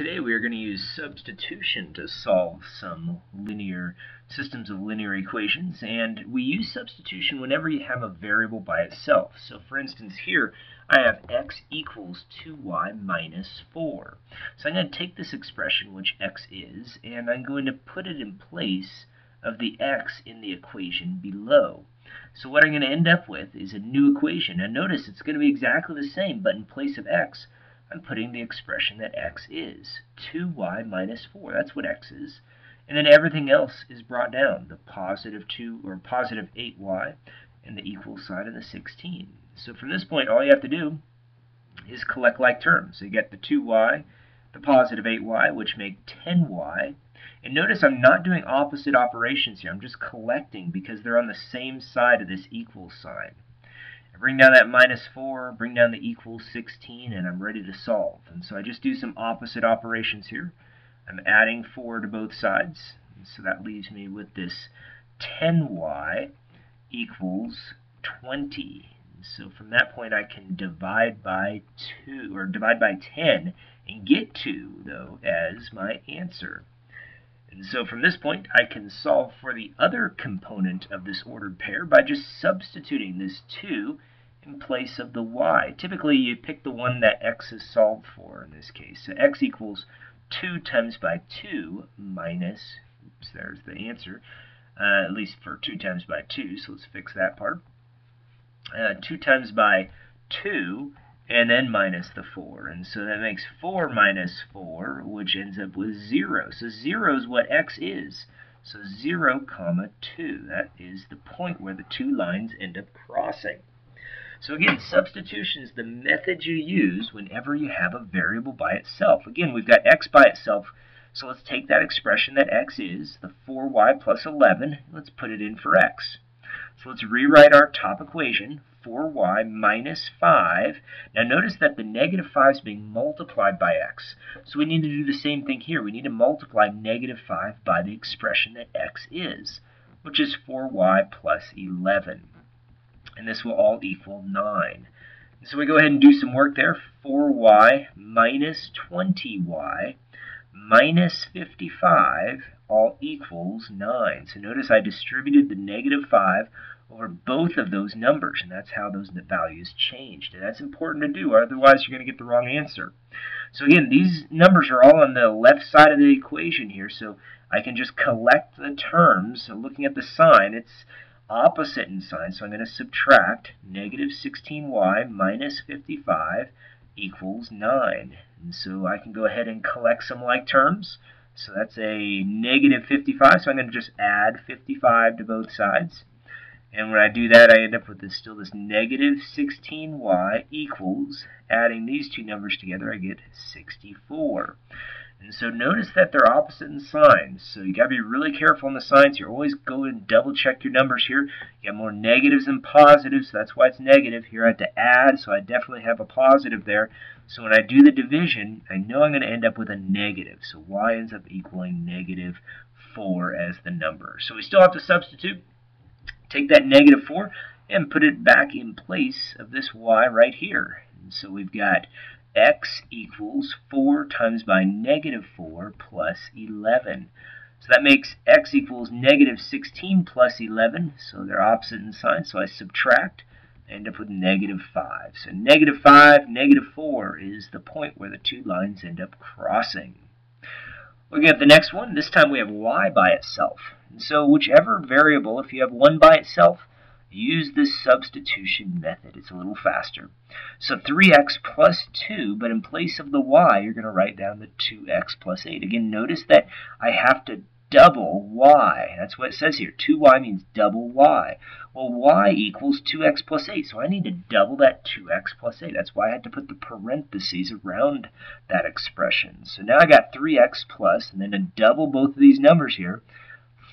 Today we are going to use substitution to solve some linear systems of linear equations, and we use substitution whenever you have a variable by itself. So for instance here I have x equals 2y minus 4. So I'm going to take this expression, which x is, and I'm going to put it in place of the x in the equation below. So what I'm going to end up with is a new equation. And notice it's going to be exactly the same, but in place of x I'm putting the expression that x is, 2y minus 4. That's what x is. And then everything else is brought down, the positive 2 or positive 8y and the equal sign and the 16. So from this point, all you have to do is collect like terms. So you get the 2y, the positive 8y, which make 10y. And notice I'm not doing opposite operations here. I'm just collecting because they're on the same side of this equal sign. Bring down that minus 4, bring down the equal 16, and I'm ready to solve. And so I just do some opposite operations here. I'm adding 4 to both sides. And so that leaves me with this 10y equals 20. And so from that point I can divide by 2, or divide by 10, and get 2, though, as my answer. And so from this point, I can solve for the other component of this ordered pair by just substituting this 2 in place of the y. Typically, you pick the one that x is solved for in this case. So x equals 2 times by 2 minus, oops, there's the answer, at least for 2 times by 2, so let's fix that part. 2 times by 2, and then minus the 4. And so that makes 4 minus 4, which ends up with 0. So 0 is what x is. So 0, comma 2. That is the point where the two lines end up crossing. So again, substitution is the method you use whenever you have a variable by itself. Again, we've got x by itself. So let's take that expression that x is, the 4y plus 11. Let's put it in for x. So let's rewrite our top equation, 4y minus 5. Now notice that the negative 5 is being multiplied by x. So we need to do the same thing here. We need to multiply negative 5 by the expression that x is, which is 4y plus 11. And this will all equal 9. And so we go ahead and do some work there. 4y minus 20y minus 55 all equals 9. So notice I distributed the negative 5 over both of those numbers, and that's how those values changed. And that's important to do, otherwise you're going to get the wrong answer. So again, these numbers are all on the left side of the equation here, so I can just collect the terms. So looking at the sign, it's opposite in sign, so I'm going to subtract negative 16y minus 55 equals 9. And so I can go ahead and collect some like terms. So that's a negative 55, so I'm going to just add 55 to both sides. And when I do that, I end up with this negative 16y equals, adding these two numbers together, I get 64. And so notice that they're opposite in signs. So you got to be really careful in the signs here. Always go and double check your numbers here. You got more negatives than positives, so that's why it's negative. Here I have to add, so I definitely have a positive there. So when I do the division, I know I'm going to end up with a negative. So y ends up equaling negative 4 as the number. So we still have to substitute. Take that negative 4 and put it back in place of this y right here. And so we've got x equals 4 times by negative 4 plus 11. So that makes x equals negative 16 plus 11. So they're opposite in sign. So I subtract. I end up with negative 5. So negative 5, negative 4 is the point where the two lines end up crossing. Looking at the next one, this time we have y by itself. And so whichever variable, if you have 1 by itself, use this substitution method. It's a little faster. So 3x plus 2, but in place of the y, you're going to write down the 2x plus 8. Again, notice that I have to double y. That's what it says here. 2y means double y. Well, y equals 2x plus 8, so I need to double that 2x plus 8. That's why I had to put the parentheses around that expression. So now I got 3x plus, and then to double both of these numbers here,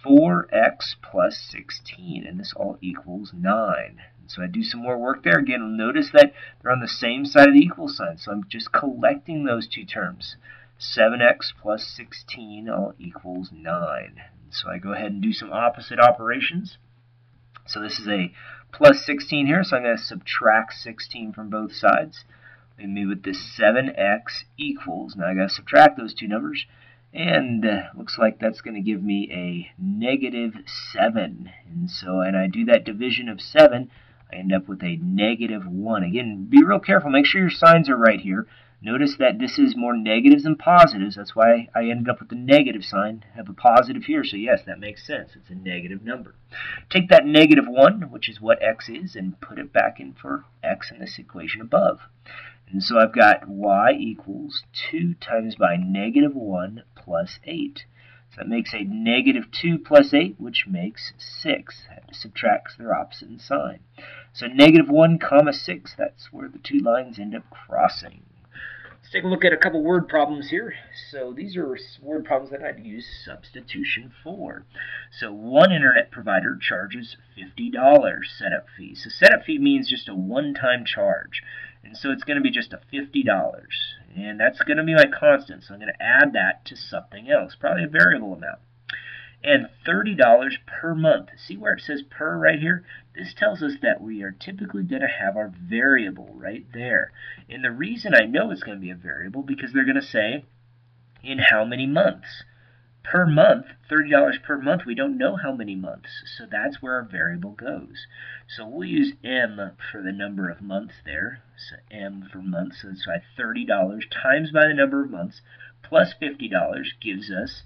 4x plus 16, and this all equals 9. So I do some more work there. Again, notice that they're on the same side of the equal sign, so I'm just collecting those two terms. 7x plus 16 all equals 9. So I go ahead and do some opposite operations. So this is a plus 16 here, so I'm going to subtract 16 from both sides. leave me with this 7x equals, now I got to subtract those two numbers, and looks like that's going to give me a negative 7. And so, and I do that division of 7, I end up with a negative 1. Again, be real careful. Make sure your signs are right here. Notice that this is more negatives than positives. That's why I ended up with the negative sign. I have a positive here, so yes, that makes sense. It's a negative number. Take that negative 1, which is what x is, and put it back in for x in this equation above. And so I've got y equals 2 times by negative 1 plus 8. So that makes a negative 2 plus 8, which makes 6. That subtracts their opposite in sign. So negative 1 comma 6, that's where the two lines end up crossing. Let's take a look at a couple word problems here. So these are word problems that I'd use substitution for. So one internet provider charges $50 setup fee. So setup fee means just a one-time charge. And so it's going to be just a $50. And that's going to be my constant. So I'm going to add that to something else, probably a variable amount. And $30 per month. See where it says per right here? This tells us that we are typically going to have our variable right there. And the reason I know it's going to be a variable because they're going to say in how many months. Per month, $30 per month, we don't know how many months. So that's where our variable goes. So we'll use M for the number of months there. So M for months. So that's why $30 times by the number of months plus $50 gives us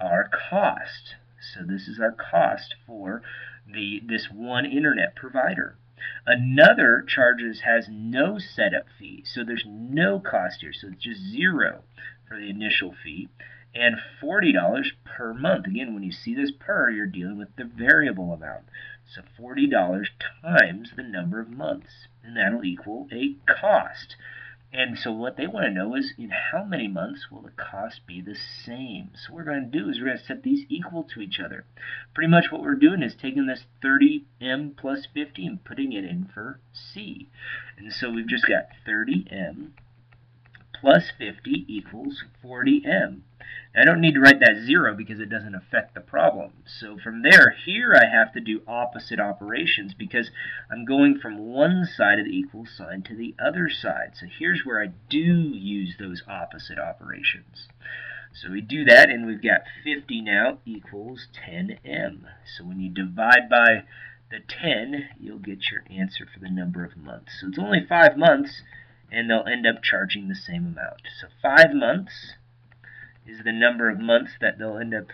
our cost. So this is our cost for this one internet provider. Another has no setup fee, so there's no cost here, so it's just 0 for the initial fee, and $40 per month. Again, when you see this per, you're dealing with the variable amount. So $40 times the number of months, and that'll equal a cost. And so what they want to know is in how many months will the cost be the same. So what we're going to do is we're going to set these equal to each other. Pretty much what we're doing is taking this 30m plus 50 and putting it in for C. And so we've just got 30m plus 50 equals 40m. Now, I don't need to write that 0 because it doesn't affect the problem. So from there, here I have to do opposite operations because I'm going from one side of the equal sign to the other side. So here's where I do use those opposite operations. So we do that, and we've got 50 now equals 10m. So when you divide by the 10, you'll get your answer for the number of months. So it's only 5 months, and they'll end up charging the same amount. So 5 months is the number of months that they'll end up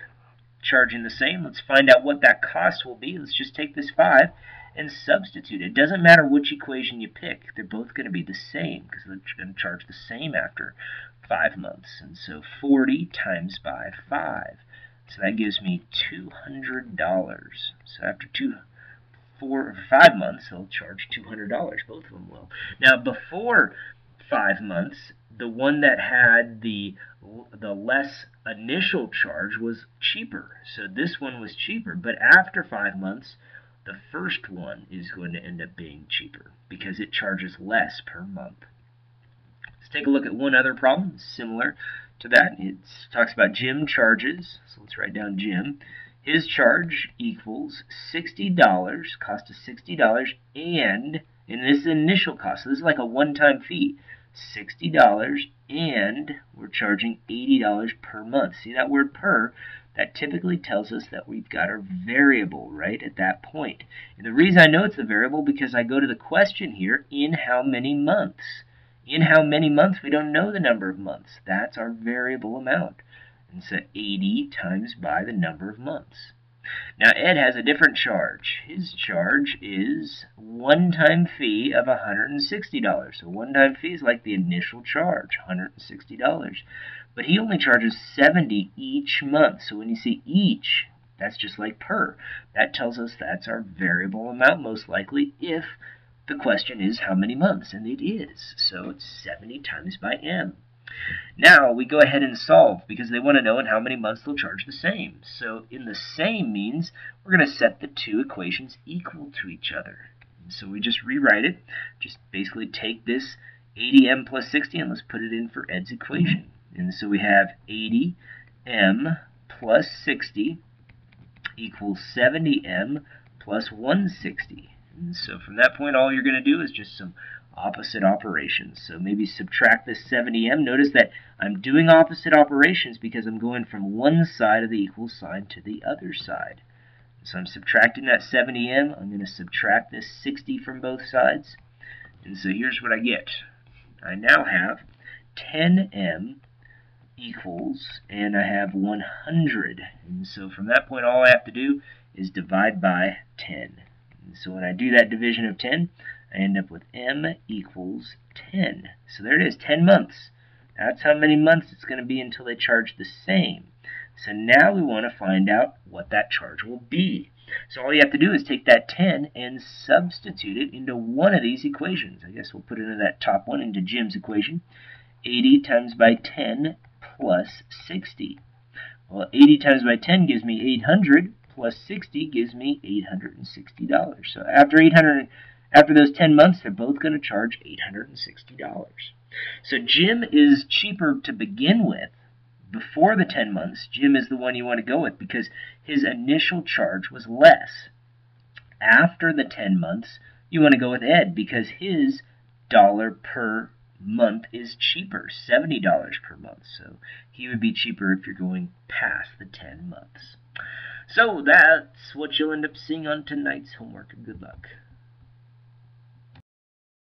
charging the same. Let's find out what that cost will be. Let's just take this 5 and substitute it. It doesn't matter which equation you pick. They're both going to be the same because they're going to charge the same after 5 months. And so 40 times by 5. So that gives me $200. So after 4 or 5 months, they'll charge $200. Both of them will. Now, before 5 months, the one that had the less initial charge was cheaper. So this one was cheaper. But after 5 months, the first one is going to end up being cheaper because it charges less per month. Let's take a look at one other problem similar to that. It talks about Jim charges. So let's write down Jim. His charge equals $60, cost of $60, and this is initial cost. So this is like a one-time fee. $60, and we're charging $80 per month. See that word per? That typically tells us that we've got our variable right at that point. And the reason I know it's a variable because I go to the question here, in how many months? In how many months? We don't know the number of months. That's our variable amount. And so 80 times by the number of months. Now Ed has a different charge. His charge is one-time fee of $160. So one-time fee is like the initial charge, $160. But he only charges $70 each month. So when you see each, that's just like per. That tells us that's our variable amount most likely if the question is how many months, and it is. So it's 70 times by m. Now we go ahead and solve because they want to know in how many months they'll charge the same. So in the same means we're going to set the two equations equal to each other. So we just rewrite it. Just basically take this 80m plus 60 and let's put it in for Ed's equation. And so we have 80m plus 60 equals 70m plus 160. And so from that point, all you're going to do is just some opposite operations. So maybe subtract this 70m. Notice that I'm doing opposite operations because I'm going from one side of the equal sign to the other side. So I'm subtracting that 70m. I'm going to subtract this 60 from both sides. And so here's what I get. I now have 10m equals, and I have 100. And so from that point, all I have to do is divide by 10. And so when I do that division of 10, I end up with m equals 10. So there it is, 10 months. That's how many months it's going to be until they charge the same. So now we want to find out what that charge will be. So all you have to do is take that 10 and substitute it into one of these equations. I guess we'll put it into that top one, into Jim's equation. 80 times by 10 plus 60. Well, 80 times by 10 gives me 800, plus 60 gives me $860. So after those 10 months, they're both going to charge $860. So Jim is cheaper to begin with. Before the 10 months, Jim is the one you want to go with because his initial charge was less. After the 10 months, you want to go with Ed because his dollar per month is cheaper, $70 per month. So he would be cheaper if you're going past the 10 months. So that's what you'll end up seeing on tonight's homework. Good luck.